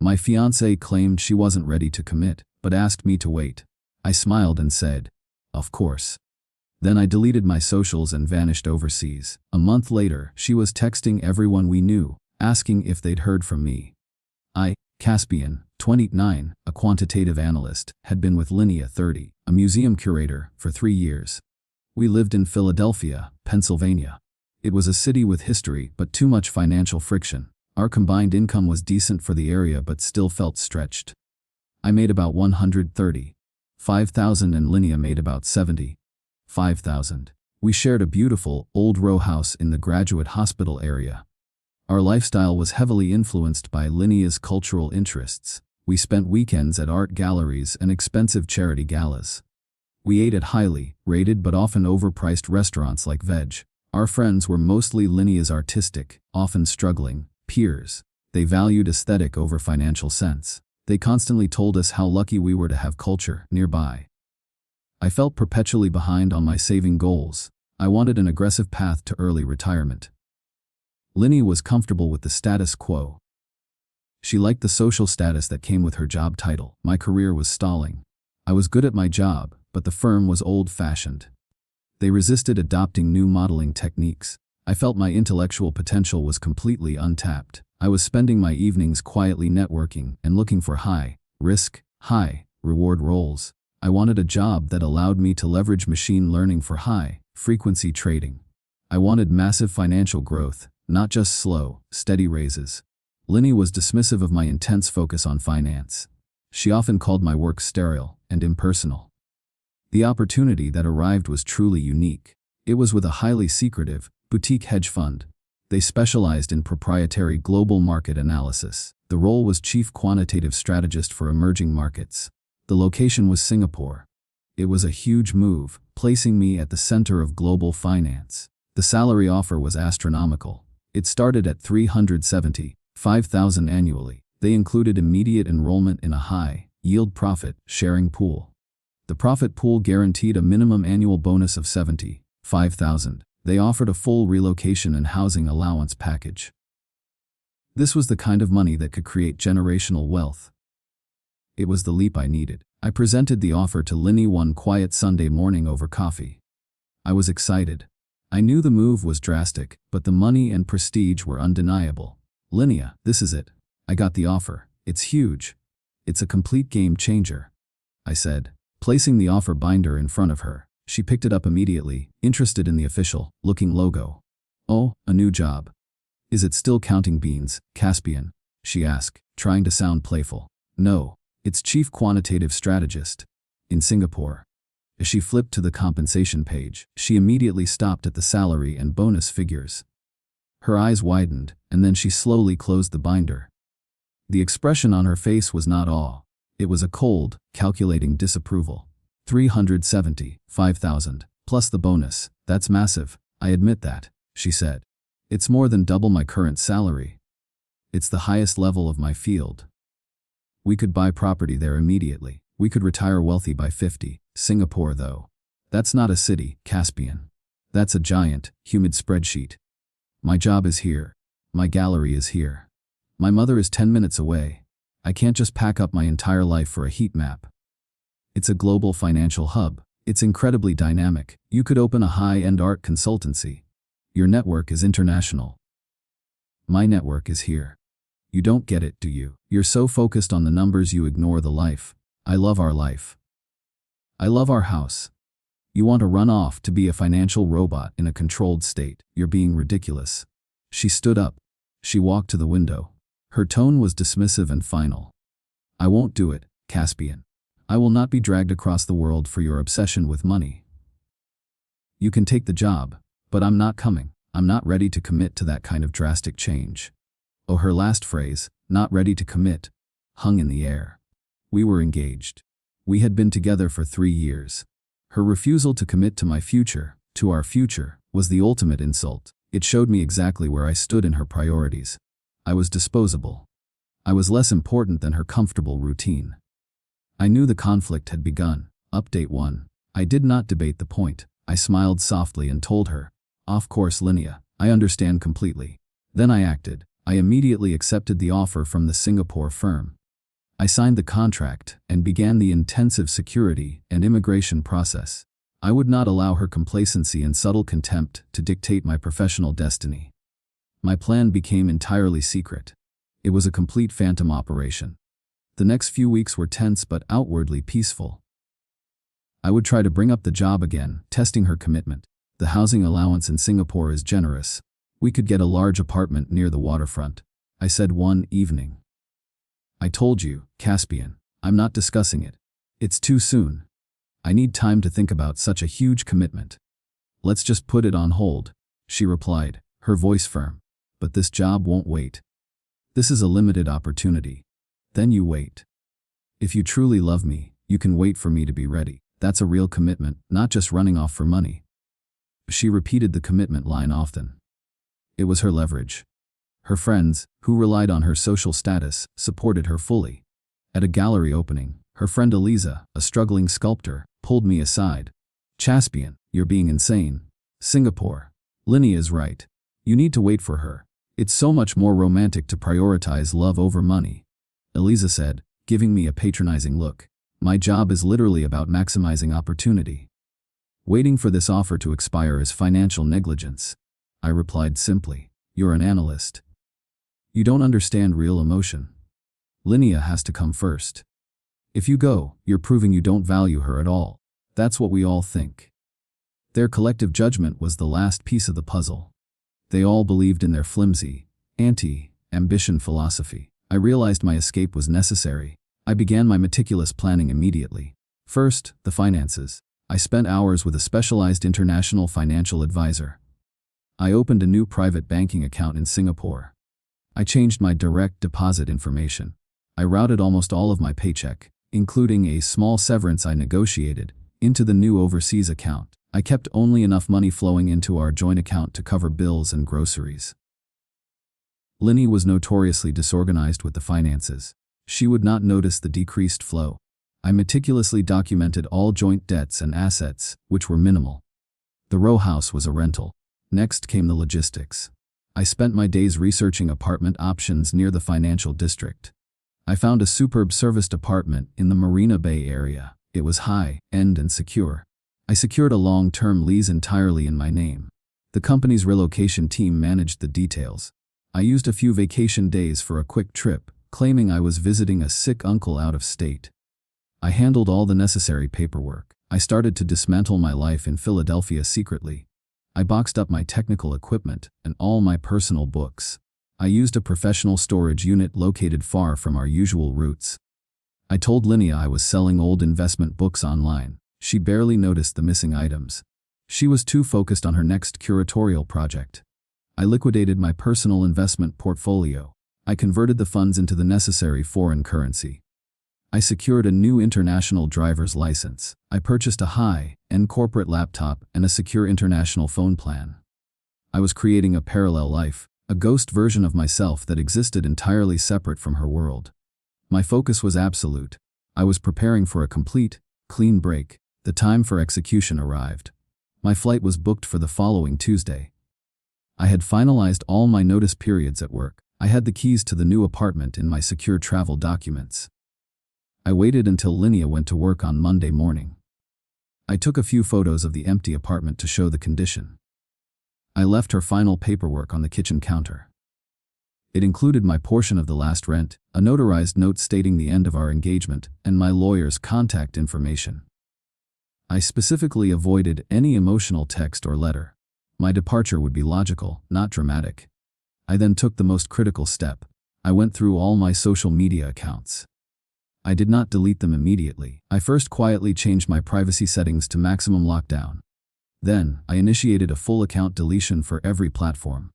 My fiancée claimed she wasn't ready to commit, but asked me to wait. I smiled and said, "Of course." Then I deleted my socials and vanished overseas. A month later, she was texting everyone we knew, asking if they'd heard from me. Caspian, 29, a quantitative analyst, had been with Linnea, 30, a museum curator, for 3 years. We lived in Philadelphia, Pennsylvania. It was a city with history but too much financial friction. Our combined income was decent for the area but still felt stretched. I made about $135,000 and Linnea made about $75,000. We shared a beautiful, old row house in the Graduate Hospital area. Our lifestyle was heavily influenced by Linnea's cultural interests. We spent weekends at art galleries and expensive charity galas. We ate at highly rated but often overpriced restaurants like Veg. Our friends were mostly Linnea's artistic, often struggling, peers. They valued aesthetic over financial sense. They constantly told us how lucky we were to have culture nearby. I felt perpetually behind on my saving goals. I wanted an aggressive path to early retirement. Linnea was comfortable with the status quo. She liked the social status that came with her job title. My career was stalling. I was good at my job, but the firm was old-fashioned. They resisted adopting new modeling techniques. I felt my intellectual potential was completely untapped. I was spending my evenings quietly networking and looking for high-risk, high-reward roles. I wanted a job that allowed me to leverage machine learning for high-frequency trading. I wanted massive financial growth, not just slow, steady raises. Linnea was dismissive of my intense focus on finance. She often called my work sterile and impersonal. The opportunity that arrived was truly unique. It was with a highly secretive, boutique hedge fund. They specialized in proprietary global market analysis. The role was chief quantitative strategist for emerging markets. The location was Singapore. It was a huge move, placing me at the center of global finance. The salary offer was astronomical. It started at $375,000 annually. They included immediate enrollment in a high-yield profit-sharing pool. The profit pool guaranteed a minimum annual bonus of $75,000. They offered a full relocation and housing allowance package. This was the kind of money that could create generational wealth. It was the leap I needed. I presented the offer to Linnea one quiet Sunday morning over coffee. I was excited. I knew the move was drastic, but the money and prestige were undeniable. "Linnea, this is it. I got the offer. It's huge. It's a complete game changer," I said, placing the offer binder in front of her. She picked it up immediately, interested in the official-looking logo. "Oh, a new job. Is it still counting beans, Caspian?" she asked, trying to sound playful. "No, it's chief quantitative strategist. In Singapore." As she flipped to the compensation page, she immediately stopped at the salary and bonus figures. Her eyes widened, and then she slowly closed the binder. The expression on her face was not awe. It was a cold, calculating disapproval. $375,000, plus the bonus. That's massive. I admit that, she said. It's more than double my current salary. It's the highest level of my field. We could buy property there immediately. We could retire wealthy by 50. Singapore, though. That's not a city, Caspian. That's a giant, humid spreadsheet. My job is here. My gallery is here. My mother is 10 minutes away. I can't just pack up my entire life for a heat map. It's a global financial hub. It's incredibly dynamic. You could open a high-end art consultancy. Your network is international. My network is here. You don't get it, do you? You're so focused on the numbers you ignore the life. I love our life. I love our house. You want to run off to be a financial robot in a controlled state. You're being ridiculous." She stood up. She walked to the window. Her tone was dismissive and final. "I won't do it, Caspian. I will not be dragged across the world for your obsession with money. You can take the job, but I'm not coming. I'm not ready to commit to that kind of drastic change." Oh, her last phrase, "not ready to commit," hung in the air. We were engaged. We had been together for 3 years. Her refusal to commit to my future, to our future, was the ultimate insult. It showed me exactly where I stood in her priorities. I was disposable. I was less important than her comfortable routine. I knew the conflict had begun. Update 1. I did not debate the point. I smiled softly and told her, "Of course, Linnea, I understand completely." Then I acted. I immediately accepted the offer from the Singapore firm. I signed the contract and began the intensive security and immigration process. I would not allow her complacency and subtle contempt to dictate my professional destiny. My plan became entirely secret. It was a complete phantom operation. The next few weeks were tense but outwardly peaceful. I would try to bring up the job again, testing her commitment. The housing allowance in Singapore is generous. We could get a large apartment near the waterfront, I said one evening. I told you, Caspian, I'm not discussing it. It's too soon. I need time to think about such a huge commitment. Let's just put it on hold, she replied, her voice firm. But this job won't wait. This is a limited opportunity. Then you wait. If you truly love me, you can wait for me to be ready. That's a real commitment, not just running off for money. She repeated the commitment line often. It was her leverage. Her friends, who relied on her social status, supported her fully. At a gallery opening, her friend Eliza, a struggling sculptor, pulled me aside. Caspian, you're being insane. Singapore. Linny is right. You need to wait for her. It's so much more romantic to prioritize love over money. Eliza said, giving me a patronizing look. My job is literally about maximizing opportunity. Waiting for this offer to expire is financial negligence. I replied simply, you're an analyst. You don't understand real emotion. Linnea has to come first. If you go, you're proving you don't value her at all. That's what we all think. Their collective judgment was the last piece of the puzzle. They all believed in their flimsy, anti-ambition philosophy. I realized my escape was necessary. I began my meticulous planning immediately. First, the finances. I spent hours with a specialized international financial advisor. I opened a new private banking account in Singapore. I changed my direct deposit information. I routed almost all of my paycheck, including a small severance I negotiated, into the new overseas account. I kept only enough money flowing into our joint account to cover bills and groceries. Linny was notoriously disorganized with the finances. She would not notice the decreased flow. I meticulously documented all joint debts and assets, which were minimal. The row house was a rental. Next came the logistics. I spent my days researching apartment options near the financial district. I found a superb serviced apartment in the Marina Bay area. It was high-end and secure. I secured a long-term lease entirely in my name. The company's relocation team managed the details. I used a few vacation days for a quick trip, claiming I was visiting a sick uncle out of state. I handled all the necessary paperwork. I started to dismantle my life in Philadelphia secretly. I boxed up my technical equipment and all my personal books. I used a professional storage unit located far from our usual routes. I told Linnea I was selling old investment books online. She barely noticed the missing items. She was too focused on her next curatorial project. I liquidated my personal investment portfolio. I converted the funds into the necessary foreign currency. I secured a new international driver's license. I purchased a high-end corporate laptop and a secure international phone plan. I was creating a parallel life, a ghost version of myself that existed entirely separate from her world. My focus was absolute. I was preparing for a complete, clean break. The time for execution arrived. My flight was booked for the following Tuesday. I had finalized all my notice periods at work. I had the keys to the new apartment in my secure travel documents. I waited until Linnea went to work on Monday morning. I took a few photos of the empty apartment to show the condition. I left her final paperwork on the kitchen counter. It included my portion of the last rent, a notarized note stating the end of our engagement, and my lawyer's contact information. I specifically avoided any emotional text or letter. My departure would be logical, not dramatic. I then took the most critical step. I went through all my social media accounts. I did not delete them immediately. I first quietly changed my privacy settings to maximum lockdown. Then, I initiated a full account deletion for every platform.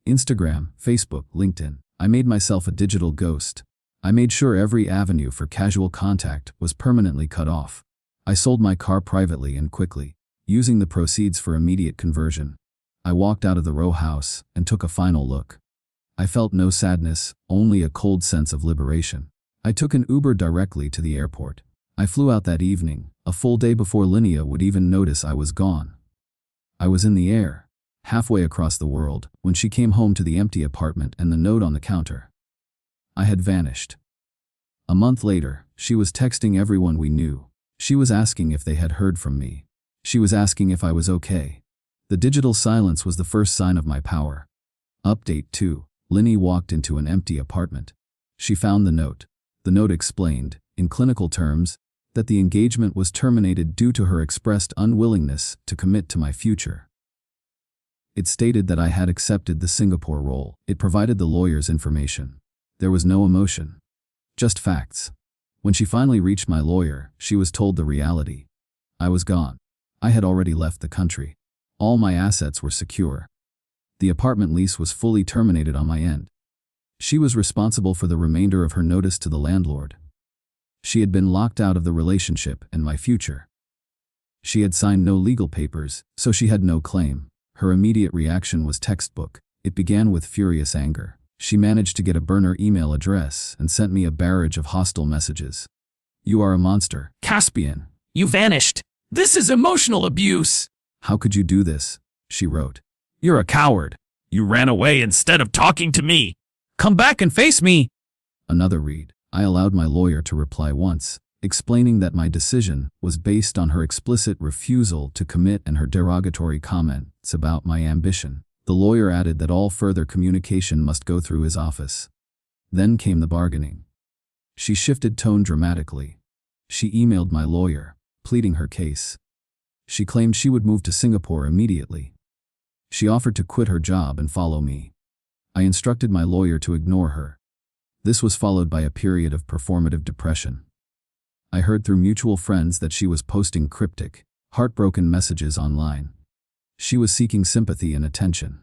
Instagram, Facebook, LinkedIn. I made myself a digital ghost. I made sure every avenue for casual contact was permanently cut off. I sold my car privately and quickly, using the proceeds for immediate conversion. I walked out of the row house and took a final look. I felt no sadness, only a cold sense of liberation. I took an Uber directly to the airport. I flew out that evening, a full day before Linnea would even notice I was gone. I was in the air, halfway across the world, when she came home to the empty apartment and the note on the counter. I had vanished. A month later, she was texting everyone we knew. She was asking if they had heard from me. She was asking if I was okay. The digital silence was the first sign of my power. Update 2. Linny walked into an empty apartment. She found the note. The note explained, in clinical terms, that the engagement was terminated due to her expressed unwillingness to commit to my future. It stated that I had accepted the Singapore role. It provided the lawyer's information. There was no emotion. Just facts. When she finally reached my lawyer, she was told the reality. I was gone. I had already left the country. All my assets were secure. The apartment lease was fully terminated on my end. She was responsible for the remainder of her notice to the landlord. She had been locked out of the relationship and my future. She had signed no legal papers, so she had no claim. Her immediate reaction was textbook. It began with furious anger. She managed to get a burner email address and sent me a barrage of hostile messages. "You are a monster. Caspian. You vanished. This is emotional abuse. How could you do this?" she wrote. You're a coward. You ran away instead of talking to me. Come back and face me." Another read. I allowed my lawyer to reply once, explaining that my decision was based on her explicit refusal to commit and her derogatory comments about my ambition. The lawyer added that all further communication must go through his office. Then came the bargaining. She shifted tone dramatically. She emailed my lawyer, pleading her case. She claimed she would move to Singapore immediately. She offered to quit her job and follow me. I instructed my lawyer to ignore her. This was followed by a period of performative depression. I heard through mutual friends that she was posting cryptic, heartbroken messages online. She was seeking sympathy and attention.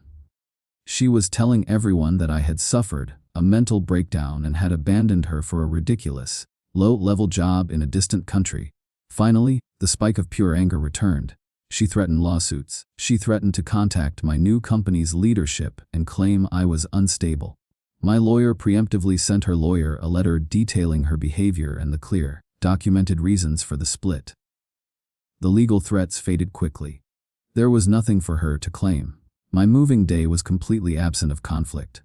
She was telling everyone that I had suffered a mental breakdown and had abandoned her for a ridiculous, low-level job in a distant country. Finally, the spike of pure anger returned. She threatened lawsuits. She threatened to contact my new company's leadership and claim I was unstable. My lawyer preemptively sent her lawyer a letter detailing her behavior and the clear, documented reasons for the split. The legal threats faded quickly. There was nothing for her to claim. My moving day was completely absent of conflict.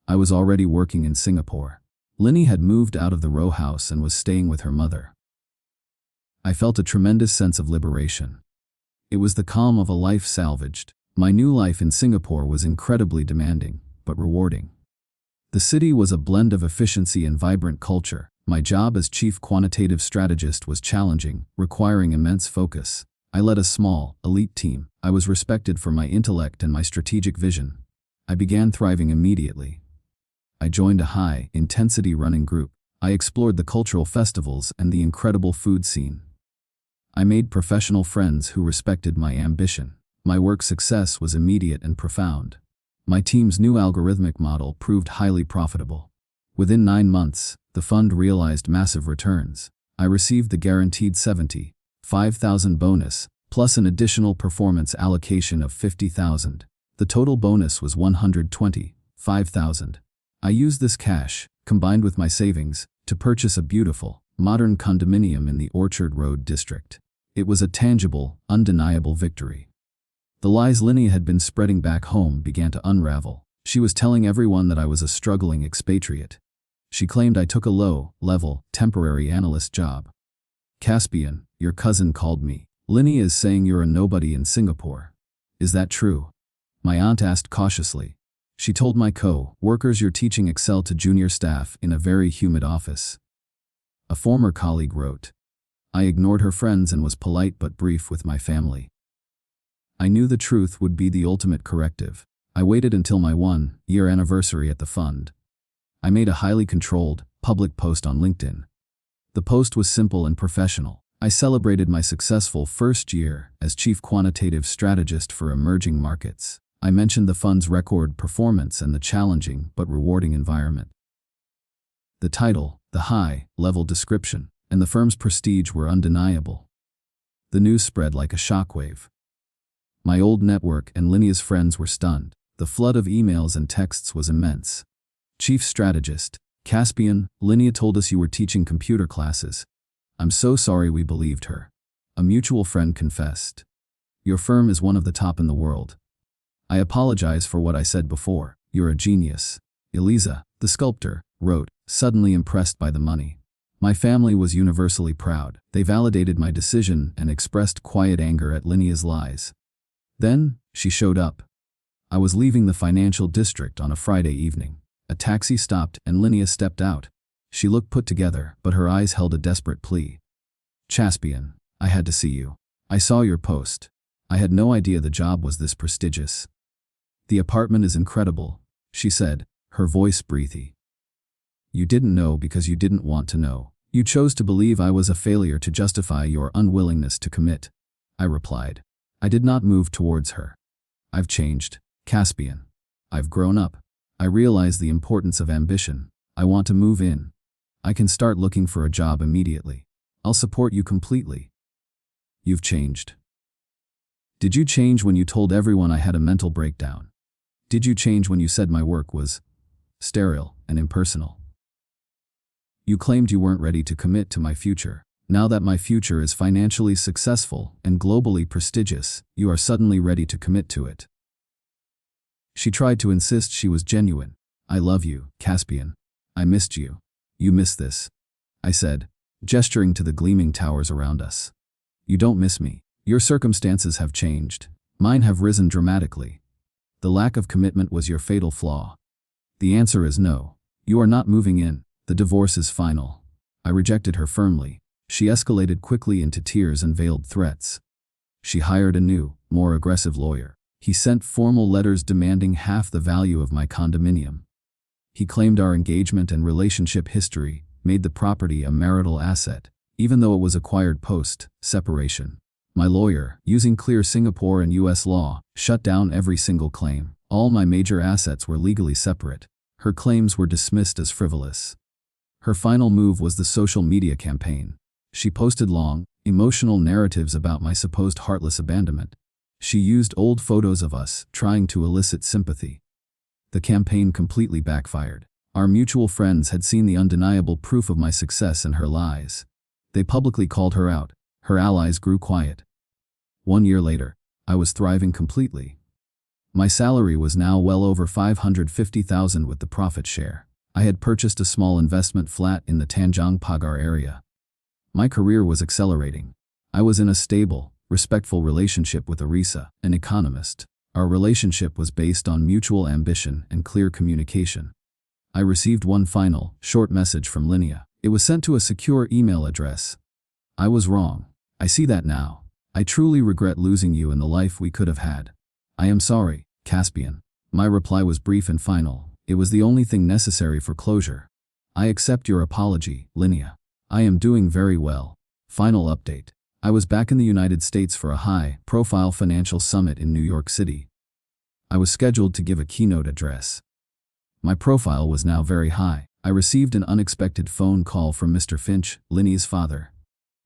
I was already working in Singapore. Linny had moved out of the row house and was staying with her mother. I felt a tremendous sense of liberation. It was the calm of a life salvaged. My new life in Singapore was incredibly demanding, but rewarding. The city was a blend of efficiency and vibrant culture. My job as chief quantitative strategist was challenging, requiring immense focus. I led a small, elite team. I was respected for my intellect and my strategic vision. I began thriving immediately. I joined a high-intensity running group. I explored the cultural festivals and the incredible food scene. I made professional friends who respected my ambition. My work success was immediate and profound. My team's new algorithmic model proved highly profitable. Within 9 months, the fund realized massive returns. I received the guaranteed 75,000 bonus, plus an additional performance allocation of 50,000. The total bonus was 125,000. I used this cash, combined with my savings, to purchase a beautiful, modern condominium in the Orchard Road district. It was a tangible, undeniable victory. The lies Linny had been spreading back home began to unravel. She was telling everyone that I was a struggling expatriate. She claimed I took a low-level, temporary analyst job. "Caspian, your cousin called me. Linny is saying you're a nobody in Singapore. Is that true?" My aunt asked cautiously. She told my co-workers you're teaching Excel to junior staff in a very humid office. A former colleague wrote. I ignored her friends and was polite but brief with my family. I knew the truth would be the ultimate corrective. I waited until my 1-year anniversary at the fund. I made a highly controlled, public post on LinkedIn. The post was simple and professional. I celebrated my successful first year as chief quantitative strategist for emerging markets. I mentioned the fund's record performance and the challenging but rewarding environment. The title, the high-level description, and the firm's prestige were undeniable. The news spread like a shockwave. My old network and Linny's friends were stunned. The flood of emails and texts was immense. Chief strategist, Caspian, Linny told us you were teaching computer classes. I'm so sorry we believed her. A mutual friend confessed. Your firm is one of the top in the world. I apologize for what I said before. You're a genius. Eliza, the sculptor, wrote, suddenly impressed by the money. My family was universally proud. They validated my decision and expressed quiet anger at Linea's lies. Then, she showed up. I was leaving the financial district on a Friday evening. A taxi stopped and Linea stepped out. She looked put together, but her eyes held a desperate plea. Caspian, I had to see you. I saw your post. I had no idea the job was this prestigious. The apartment is incredible, she said, her voice breathy. You didn't know because you didn't want to know. You chose to believe I was a failure to justify your unwillingness to commit. I replied. I did not move towards her. I've changed, Caspian. I've grown up. I realize the importance of ambition. I want to move in. I can start looking for a job immediately. I'll support you completely. You've changed. Did you change when you told everyone I had a mental breakdown? Did you change when you said my work was sterile and impersonal? You claimed you weren't ready to commit to my future. Now that my future is financially successful and globally prestigious, you are suddenly ready to commit to it. She tried to insist she was genuine. I love you, Caspian. I missed you. You miss this, I said, gesturing to the gleaming towers around us. You don't miss me. Your circumstances have changed. Mine have risen dramatically. The lack of commitment was your fatal flaw. The answer is no. You are not moving in. The divorce is final. I rejected her firmly. She escalated quickly into tears and veiled threats. She hired a new, more aggressive lawyer. He sent formal letters demanding half the value of my condominium. He claimed our engagement and relationship history made the property a marital asset, even though it was acquired post-separation. My lawyer, using clear Singapore and US law, shut down every single claim. All my major assets were legally separate. Her claims were dismissed as frivolous. Her final move was the social media campaign. She posted long, emotional narratives about my supposed heartless abandonment. She used old photos of us, trying to elicit sympathy. The campaign completely backfired. Our mutual friends had seen the undeniable proof of my success and her lies. They publicly called her out. Her allies grew quiet. 1 year later, I was thriving completely. My salary was now well over $550,000 with the profit share. I had purchased a small investment flat in the Tanjong Pagar area. My career was accelerating. I was in a stable, respectful relationship with Arisa, an economist. Our relationship was based on mutual ambition and clear communication. I received one final, short message from Linea. It was sent to a secure email address. I was wrong. I see that now. I truly regret losing you and the life we could have had. I am sorry, Caspian. My reply was brief and final. It was the only thing necessary for closure. I accept your apology, Linea. I am doing very well. Final update. I was back in the United States for a high-profile financial summit in New York City. I was scheduled to give a keynote address. My profile was now very high. I received an unexpected phone call from Mr. Finch, Linea's father.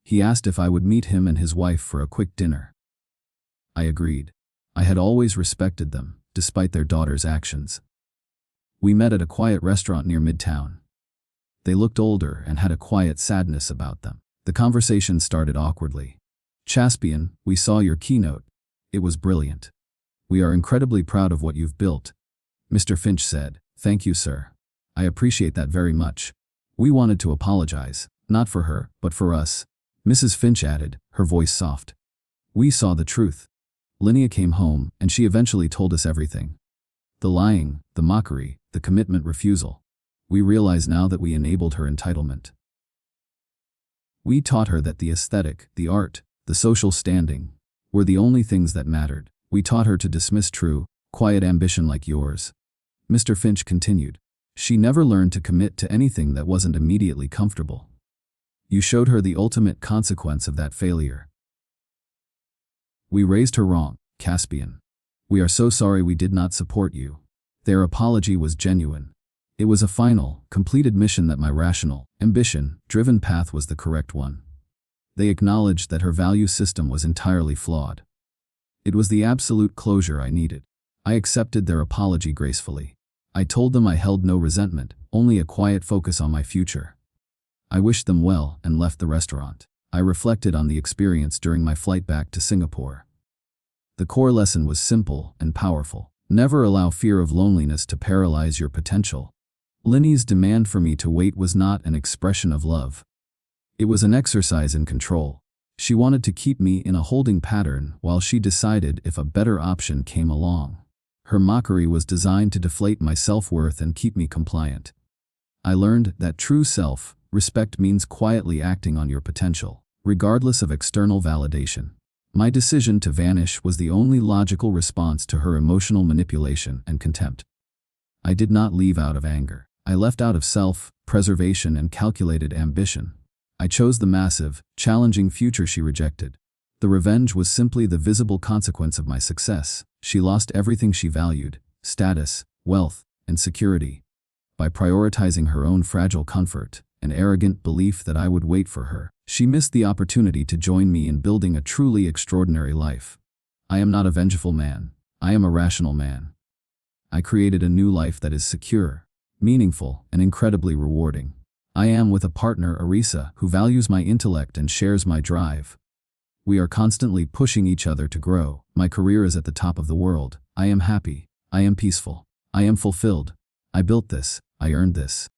He asked if I would meet him and his wife for a quick dinner. I agreed. I had always respected them, despite their daughter's actions. We met at a quiet restaurant near Midtown. They looked older and had a quiet sadness about them. The conversation started awkwardly. Caspian, we saw your keynote. It was brilliant. We are incredibly proud of what you've built. Mr. Finch said, Thank you, sir. I appreciate that very much. We wanted to apologize, not for her, but for us. Mrs. Finch added, her voice soft. We saw the truth. Linea came home, and she eventually told us everything. The lying, the mockery, the commitment refusal. We realize now that we enabled her entitlement. We taught her that the aesthetic, the art, the social standing, were the only things that mattered. We taught her to dismiss true, quiet ambition like yours. Mr. Finch continued. She never learned to commit to anything that wasn't immediately comfortable. You showed her the ultimate consequence of that failure. We raised her wrong, Caspian. We are so sorry we did not support you. Their apology was genuine. It was a final, complete admission that my rational, ambition-driven path was the correct one. They acknowledged that her value system was entirely flawed. It was the absolute closure I needed. I accepted their apology gracefully. I told them I held no resentment, only a quiet focus on my future. I wished them well and left the restaurant. I reflected on the experience during my flight back to Singapore. The core lesson was simple and powerful. Never allow fear of loneliness to paralyze your potential. Linny's demand for me to wait was not an expression of love. It was an exercise in control. She wanted to keep me in a holding pattern while she decided if a better option came along. Her mockery was designed to deflate my self-worth and keep me compliant. I learned that true self-respect means quietly acting on your potential, regardless of external validation. My decision to vanish was the only logical response to her emotional manipulation and contempt. I did not leave out of anger. I left out of self-preservation and calculated ambition. I chose the massive, challenging future she rejected. The revenge was simply the visible consequence of my success. She lost everything she valued: status, wealth, and security. By prioritizing her own fragile comfort, an arrogant belief that I would wait for her, she missed the opportunity to join me in building a truly extraordinary life. I am not a vengeful man. I am a rational man. I created a new life that is secure, meaningful, and incredibly rewarding. I am with a partner, Arisa, who values my intellect and shares my drive. We are constantly pushing each other to grow. My career is at the top of the world. I am happy. I am peaceful. I am fulfilled. I built this. I earned this.